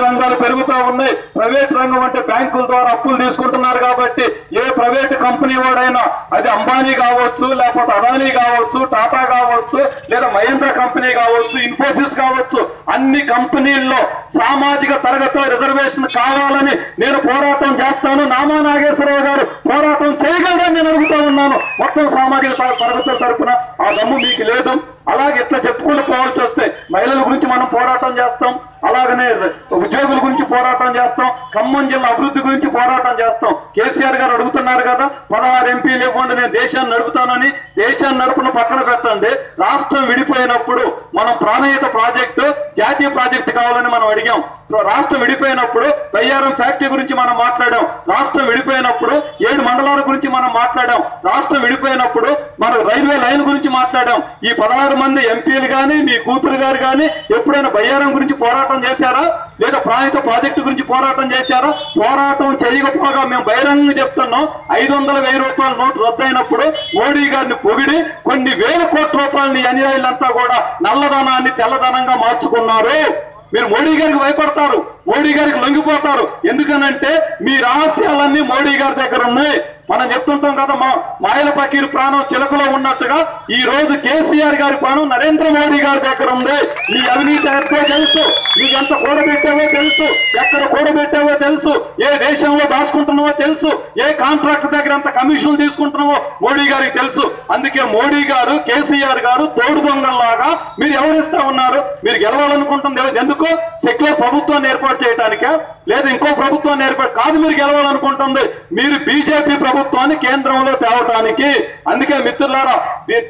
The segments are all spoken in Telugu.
రంగాలు పెరుగుతూ ఉన్నాయి. ప్రైవేట్ రంగం అంటే బ్యాంకుల ద్వారా అప్పులు తీసుకుంటున్నారు కాబట్టి ఏ ప్రైవేట్ కంపెనీ వాడైనా అది అంబానీ కావచ్చు, లేకపోతే అదానీ కావచ్చు, టాటా కావచ్చు, లేదా మహేంద్ర కంపెనీ కావచ్చు, ఇన్ఫోసిస్ కావచ్చు, అన్ని కంపెనీల్లో సామాజిక తరగతిలో రిజర్వేషన్ కావాలని నేను పోరాటం చేస్తాను. నామా నాగేశ్వరరావు గారు పోరాటం చేయగలరని నేను అడుగుతా ఉన్నాను. మొత్తం సామాజిక తరగతుల తరపున ఆ దమ్ము మీకు లేదు. అలాగే ఇట్లా చెప్పుకుంటూ పోవాల్సి వస్తే మహిళల గురించి మనం పోరాటం చేస్తాం, అలాగనే ఉద్యోగుల గురించి పోరాటం చేస్తాం, ఖమ్మం జిల్లా అభివృద్ధి గురించి పోరాటం చేస్తాం. కేసీఆర్ గారు అడుగుతున్నారు కదా 16 ఎంపీలు ఇవ్వండి నేను దేశాన్ని నడుపుతానని. దేశాన్ని నడుపున పక్కన పెట్టండి, రాష్ట్రం విడిపోయినప్పుడు మనం ప్రాణహిత ప్రాజెక్టు జాతీయ ప్రాజెక్టు కావాలని మనం అడిగాం. రాష్ట్రం విడిపోయినప్పుడు బయ్యారం ఫ్యాక్టరీ గురించి మనం మాట్లాడాం. రాష్ట్రం విడిపోయినప్పుడు 7 మండలాల గురించి మనం మాట్లాడాం. రాష్ట్రం విడిపోయినప్పుడు మనం రైల్వే లైన్ గురించి మాట్లాడాం. ఈ 16 మంది ఎంపీలు కానీ మీ కూతురు గారు కానీ ఎప్పుడైనా బయ్యారం గురించి పోరాటం చేశారా? లేదా ప్రాణహిత ప్రాజెక్టు గురించి పోరాటం చేశారా? పోరాటం చేయకపోగా మేము బహిరంగంగా చెప్తున్నాం. 500,000 రూపాయల నోటు రద్దయినప్పుడు మోడీ గారిని పొగిడి కొన్ని వేల కోట్ల రూపాయలని అనుయాయులంతా కూడా నల్లధనాన్ని తెల్లధనంగా మార్చుకున్నారు. మీరు మోడీ గారికి భయపడతారు, మోడీ గారికి లొంగిపోతారు. ఎందుకనంటే మీ రహస్యాలన్నీ మోడీ గారి దగ్గర ఉన్నాయి. మనం చెప్తుంటాం కదా మాయల పకీరు ప్రాణం చిలకలో ఉన్నట్టుగా ఈ రోజు కేసీఆర్ గారి ప్రాణం నరేంద్ర మోడీ గారి దగ్గర ఉంది. మీ అవినీతి ఎంతో తెలుసు, మీకు ఎంత కూడబెట్టావో తెలుసు, ఎక్కడ కూడబెట్టావో తెలుసు, ఏ దేశంలో దాచుకుంటున్నావో తెలుసు, ఏ కాంట్రాక్ట్ దగ్గర ఎంత కమిషన్లు తీసుకుంటున్నావో మోడీ గారికి తెలుసు. అందుకే మోడీ గారు కేసీఆర్ గారు తోడు దొంగల్లాగా మీరు ఎవరిస్తా ఉన్నారు. మీరు గెలవాలనుకుంటుంది ఎందుకు? సెక్యులర్ ప్రభుత్వాన్ని ఏర్పాటు చేయడానికా లేదా ఇంకో ప్రభుత్వాన్ని ఏర్పాటు కాదు. మీరు గెలవాలనుకుంటుంది మీరు బీజేపీ ప్రభుత్వాన్ని కేంద్రంలో తేవటానికి. అందుకే మిత్రులారా,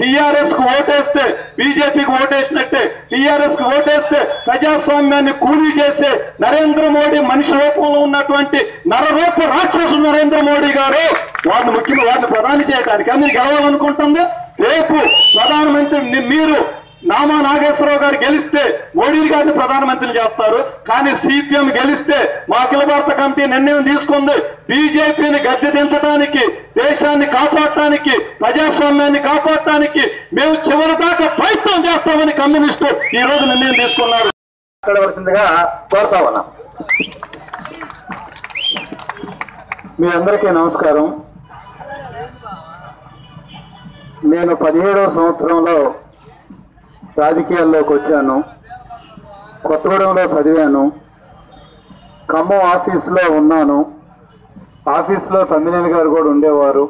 టీఆర్ఎస్ కు ఓటేస్తే బీజేపీకి ఓటేసినట్టే. టీఆర్ఎస్ కు ఓటేస్తే ప్రజాస్వామ్యాన్ని కూలీ చేసే నరేంద్ర మోడీ మనిషి రూపంలో ఉన్నటువంటి నరరూప రాక్షసుడు నరేంద్ర మోడీ గారు వారిని ప్రధాని చేయడానికి మీరు గెలవాలనుకుంటుంది. రేపు ప్రధానమంత్రి మీరు నామా నాగేశ్వరరావు గారు గెలిస్తే మోడీ గారిని ప్రధానమంత్రిని చేస్తారు. కానీ సిపిఎం గెలిస్తే మా అఖిల భారత కమిటీ నిర్ణయం తీసుకుంది బీజేపీని గద్దె దించడానికి, దేశాన్ని కాపాడటానికి, ప్రజాస్వామ్యాన్ని కాపాడటానికి మేము చివరి దాకా ప్రయత్నం చేస్తామని కమ్యూనిస్టు ఈ రోజు నిర్ణయం తీసుకున్నారు. మాట్లాడవలసిందిగా కోరుతా ఉన్నాం. మీ అందరికీ నమస్కారం. నేను 17వ సంవత్సరంలో రాజకీయాల్లోకి వచ్చాను. కొత్తగూడెంలో చదివాను, ఖమ్మం ఆఫీసులో ఉన్నాను. ఆఫీసులో తమ్మినేని గారు కూడా ఉండేవారు,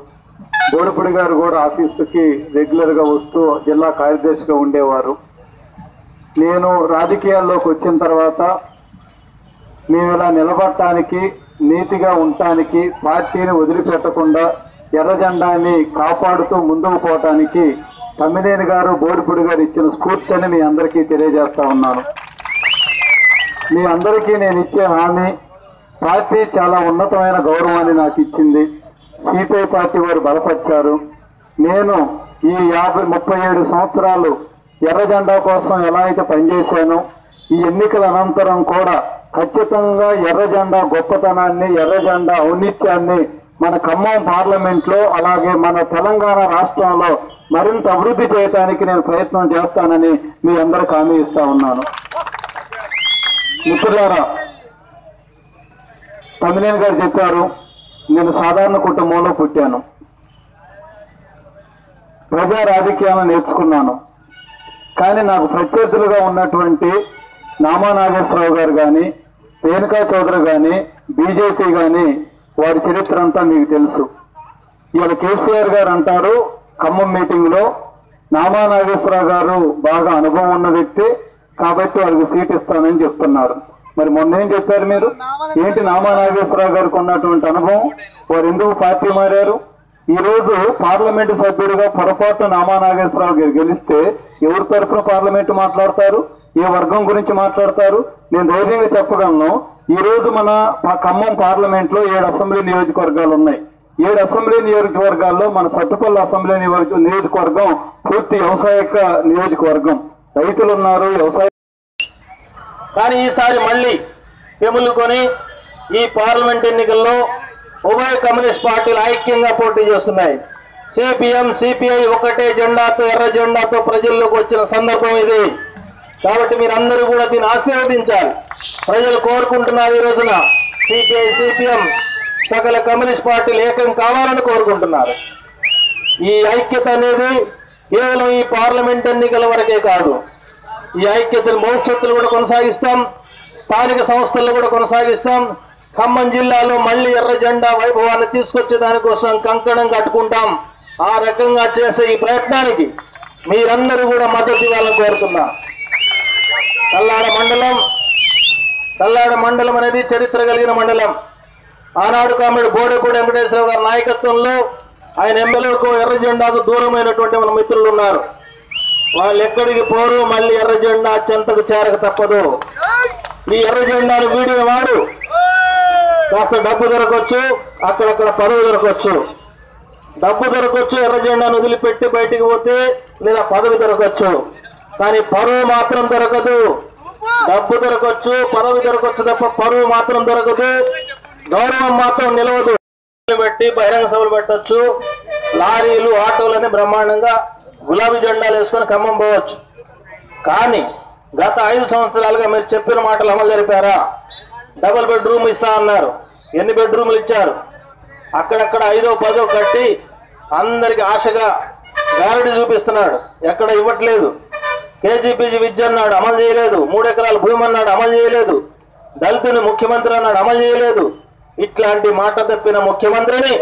బోడిపూడి గారు కూడా ఆఫీసుకి రెగ్యులర్గా వస్తూ జిల్లా కార్యదర్శిగా ఉండేవారు. నేను రాజకీయాల్లోకి వచ్చిన తర్వాత మేము ఇలా నిలబడటానికి, నీతిగా ఉండటానికి, పార్టీని వదిలిపెట్టకుండా ఎర్ర జెండాన్ని కాపాడుతూ ముందుకు పోవటానికి తమ్మినేని గారు, బోడిపూడి గారు ఇచ్చిన స్ఫూర్తిని మీ అందరికీ తెలియజేస్తా ఉన్నాను. మీ అందరికీ నేను ఇచ్చే హామీ, పార్టీ చాలా ఉన్నతమైన గౌరవాన్ని నాకు ఇచ్చింది. సిపిఐ పార్టీ వారు బలపరిచారు. నేను ఈ 37 సంవత్సరాలు ఎర్ర జెండా కోసం ఎలా అయితే పనిచేశానో ఈ ఎన్నికల అనంతరం కూడా ఖచ్చితంగా ఎర్ర జెండా గొప్పతనాన్ని, ఎర్ర జెండా ఔన్నిత్యాన్ని మన ఖమ్మం పార్లమెంట్లో అలాగే మన తెలంగాణ రాష్ట్రంలో మరింత అభివృద్ధి చేయడానికి నేను ప్రయత్నం చేస్తానని మీ అందరికి హామీ ఇస్తా ఉన్నాను. మిత్రులారా, తమ్మినేని గారు చెప్పారు నేను సాధారణ కుటుంబంలో పుట్టాను, ప్రజా రాజకీయాలను నేర్చుకున్నాను. కానీ నాకు ప్రత్యర్థులుగా ఉన్నటువంటి నామా నాగేశ్వరరావు గారు కానీ, రేణుకా చౌదరి కానీ, బీజేపీ కానీ వారి చరిత్ర అంతా మీకు తెలుసు. ఇవాళ కేసీఆర్ గారు అంటారు ఖమ్మం మీటింగ్ లో నామా నాగేశ్వరరావు గారు బాగా అనుభవం ఉన్న వ్యక్తి కాబట్టి వారికి సీట్ ఇస్తానని చెప్తున్నారు. మరి మొన్న ఏం చెప్పారు మీరు? ఏంటి నామా నాగేశ్వరరావు గారికి ఉన్నటువంటి అనుభవం, వారు ఎందుకు పార్టీ మారారు? ఈ రోజు పార్లమెంటు సభ్యుడిగా పొరపాటు నామా నాగేశ్వరరావు గారు గెలిస్తే ఎవరి తరఫున పార్లమెంటు మాట్లాడతారు, ఏ వర్గం గురించి మాట్లాడతారు? నేను ధైర్యంగా చెప్పగలను, ఈ రోజు మన ఖమ్మం పార్లమెంట్ లో 7 అసెంబ్లీ నియోజకవర్గాలు ఉన్నాయి. 7 అసెంబ్లీ నియోజకవర్గాల్లో మన సత్తుపల్లి అసెంబ్లీ నియోజకవర్గం పూర్తి వ్యవసాయక నియోజకవర్గం. రైతులు ఉన్నారు, వ్యవసాయ. కానీ ఈసారి మళ్ళీ పెములుకొని ఈ పార్లమెంట్ ఎన్నికల్లో ఉభయ కమ్యూనిస్ట్ పార్టీలు ఐక్యంగా పోటీ చేస్తున్నాయి. సిపిఎం, సిపిఐ ఒకటే జెండాతో, ఎర్ర జెండాతో ప్రజల్లోకి వచ్చిన సందర్భం ఇది. కాబట్టి మీరందరూ కూడా దీన్ని ఆశీర్వదించాలి. ప్రజలు కోరుకుంటున్నారు. ఈ రోజున సిపిఐ, సిపిఎం, సకల కమ్యూనిస్ట్ పార్టీలు ఏకం కావాలని కోరుకుంటున్నారు. ఈ ఐక్యత అనేది కేవలం ఈ పార్లమెంట్ ఎన్నికల వరకే కాదు. ఈ ఐక్యతను భవిష్యత్తులో కూడా కొనసాగిస్తాం. స్థానిక సంస్థల్లో కూడా కొనసాగిస్తాం. ఖమ్మం జిల్లాలో మళ్ళీ ఎర్ర జెండా వైభవాన్ని తీసుకొచ్చే దానికోసం కంకణం కట్టుకుంటాం. ఆ రకంగా చేసే ఈ ప్రయత్నానికి మీరందరూ కూడా మద్దతు ఇవ్వాలని కోరుతున్నా. కల్లాడ మండలం అనేది చరిత్ర కలిగిన మండలం. ఆనాడు కామెడి బోడెపూడి వెంకటేశ్వరరావు గారి నాయకత్వంలో ఆయన ఎమ్మెల్యేకు ఎర్ర జెండాకు దూరమైనటువంటి మన మిత్రులు ఉన్నారు. వాళ్ళు ఎక్కడికి పోరు, మళ్ళీ ఎర్ర జెండా చెంతకు చేరక తప్పదు. ఈ ఎర్ర జెండాను వీడిన వాడు కాస్త డబ్బు దొరకొచ్చు, అక్కడక్కడ పదవి దొరకొచ్చు. డబ్బు దొరకొచ్చు, ఎర్ర జెండాను వదిలిపెట్టి బయటికి పోతే, లేదా పదవి దొరకొచ్చు. కానీ పరువు మాత్రం దొరకదు. డబ్బు దొరకొచ్చు, పదవి దొరకొచ్చు తప్ప పరువు మాత్రం దొరకదు. గౌరవం మాత్రం నిలవదు. పెట్టి బహిరంగ సభలు పెట్టొచ్చు. లారీలు, ఆటోలని బ్రహ్మాండంగా గులాబీ జెండాలు వేసుకొని ఖమ్మం పోవచ్చు. కానీ గత 5 సంవత్సరాలుగా మీరు చెప్పిన మాటలు అమలు జరిపారా? డబుల్ బెడ్రూమ్ ఇస్తా అన్నారు. ఎన్ని బెడ్రూములు ఇచ్చారు? అక్కడక్కడ 5ో 10ో కట్టి అందరికి ఆశగా గారడి చూపిస్తున్నాడు. ఎక్కడ ఇవ్వట్లేదు. కేజీపీజీ విద్య అన్నాడు, అమలు చేయలేదు. 3 ఎకరాల భూమి అన్నాడు, అమలు చేయలేదు. దళితుని ముఖ్యమంత్రి అన్నాడు, అమలు చేయలేదు. ఇట్లాంటి మాట తప్పిన ముఖ్యమంత్రిని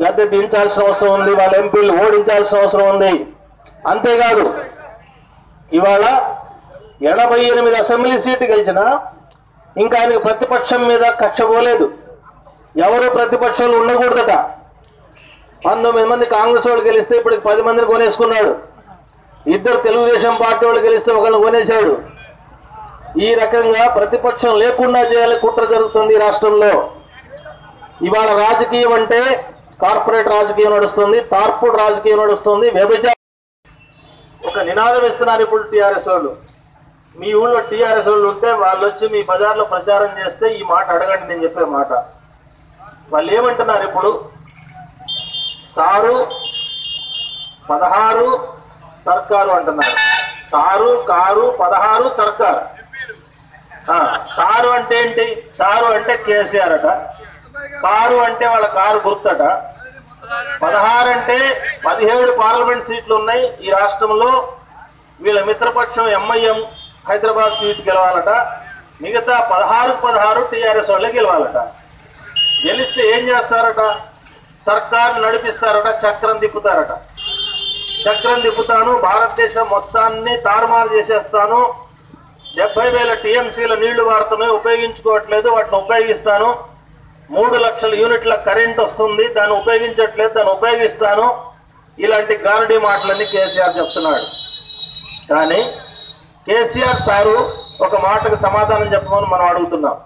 గద్దె దించాల్సిన అవసరం ఉంది. వాళ్ళ ఎంపీలు ఓడించాల్సిన అవసరం ఉంది. అంతేకాదు, ఇవాళ 88 అసెంబ్లీ సీటు గెలిచినా ఇంకా ఆయనకు ప్రతిపక్షం మీద కక్ష పోలేదు. ఎవరు ప్రతిపక్షాలు ఉండకూడదట. 19 మంది కాంగ్రెస్ వాళ్ళు గెలిస్తే ఇప్పటికి 10 మందిని కొనేసుకున్నాడు. 2 తెలుగుదేశం పార్టీ వాళ్ళు గెలిస్తే ఒకళ్ళు కొనేశాడు. ఈ రకంగా ప్రతిపక్షం లేకుండా చేయాలి కుట్ర జరుగుతుంది ఈ రాష్ట్రంలో. ఇవాళ రాజకీయం అంటే కార్పొరేట్ రాజకీయం నడుస్తుంది, తార్పుడు రాజకీయం నడుస్తుంది, వ్యభిచారం. ఒక నినాదం ఇస్తున్నారు ఇప్పుడు టీఆర్ఎస్ వాళ్ళు. మీ ఊళ్ళో టీఆర్ఎస్ వాళ్ళు ఉంటే వాళ్ళు వచ్చి మీ బజార్లో ప్రచారం చేస్తే ఈ మాట అడగండి, నేను చెప్పే మాట. వాళ్ళు ఏమంటున్నారు ఇప్పుడు? సారు 16 సర్కారు అంటున్నారు. సారు, కారు, 16 సర్కారు. సారు అంటే ఏంటి? సారు అంటే కేసీఆర్ అట. కారు అంటే వాళ్ళ కారు గుర్తట. 16 అంటే 17 పార్లమెంట్ సీట్లు ఉన్నాయి ఈ రాష్ట్రంలో. వీళ్ళ మిత్రపక్షం ఎంఐఎం హైదరాబాద్ సీట్ గెలవాలట. మిగతా 16 టీఆర్ఎస్ వాళ్ళే గెలవాలట. గెలిస్తే ఏం చేస్తారట? సర్కారు నడిపిస్తారట, చక్రం తిప్పుతారట. చక్రం తిప్పుతాను, భారతదేశం మొత్తాన్ని తారుమారు చేసేస్తాను, 70,000 టీఎంసీల నీళ్లు వాడుతున్నాయి, ఉపయోగించుకోవట్లేదు, వాటిని ఉపయోగిస్తాను, 3 లక్షల యూనిట్ల కరెంట్ వస్తుంది, దాన్ని ఉపయోగించట్లేదు, దాన్ని ఉపయోగిస్తాను. ఇలాంటి గారడీ మాటలన్నీ కేసీఆర్ చెప్తున్నాడు. కానీ కేసీఆర్ సారు ఒక మాటకు సమాధానం చెప్పమని మనం అడుగుతున్నాం.